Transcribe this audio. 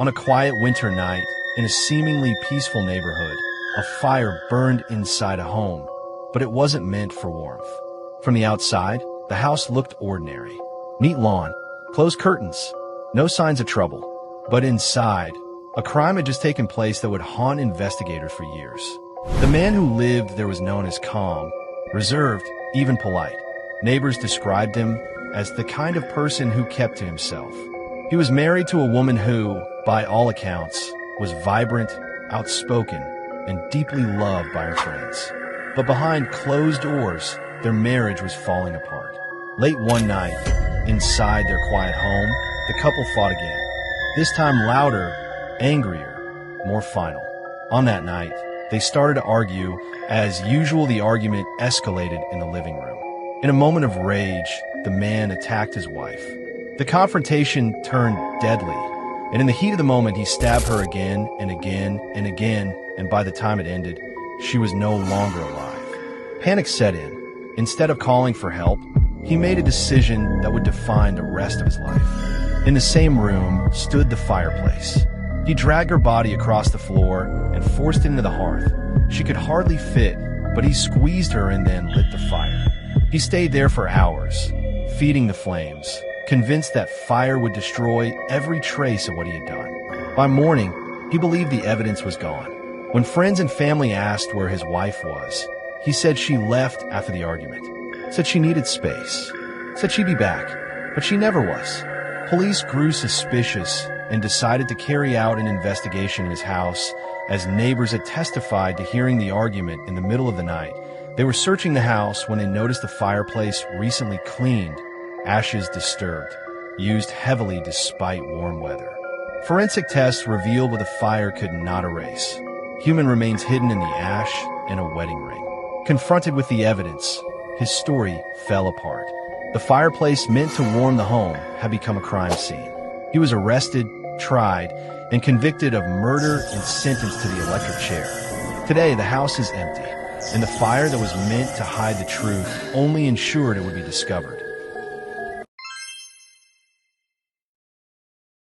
On a quiet winter night, in a seemingly peaceful neighborhood, a fire burned inside a home, but it wasn't meant for warmth. From the outside, the house looked ordinary. Neat lawn, closed curtains, no signs of trouble. But inside, a crime had just taken place that would haunt investigators for years. The man who lived there was known as calm, reserved, even polite. Neighbors described him as the kind of person who kept to himself. He was married to a woman who, by all accounts, was vibrant, outspoken, and deeply loved by her friends. But behind closed doors, their marriage was falling apart. Late one night, inside their quiet home, the couple fought again. This time louder, angrier, more final. On that night, they started to argue. As usual, the argument escalated in the living room. In a moment of rage, the man attacked his wife. The confrontation turned deadly, and in the heat of the moment, he stabbed her again and again and again, and by the time it ended, she was no longer alive. Panic set in. Instead of calling for help, he made a decision that would define the rest of his life. In the same room stood the fireplace. He dragged her body across the floor and forced it into the hearth. She could hardly fit, but he squeezed her and then lit the fire. He stayed there for hours, feeding the flames, convinced that fire would destroy every trace of what he had done. By morning, he believed the evidence was gone. When friends and family asked where his wife was, he said she left after the argument, said she needed space, said she'd be back, but she never was. Police grew suspicious and decided to carry out an investigation in his house, as neighbors had testified to hearing the argument in the middle of the night. They were searching the house when they noticed the fireplace recently cleaned, ashes disturbed, used heavily despite warm weather. Forensic tests revealed what the fire could not erase. Human remains hidden in the ash and a wedding ring. Confronted with the evidence, his story fell apart. The fireplace meant to warm the home had become a crime scene. He was arrested, tried, and convicted of murder and sentenced to the electric chair. Today, the house is empty, and the fire that was meant to hide the truth only ensured it would be discovered.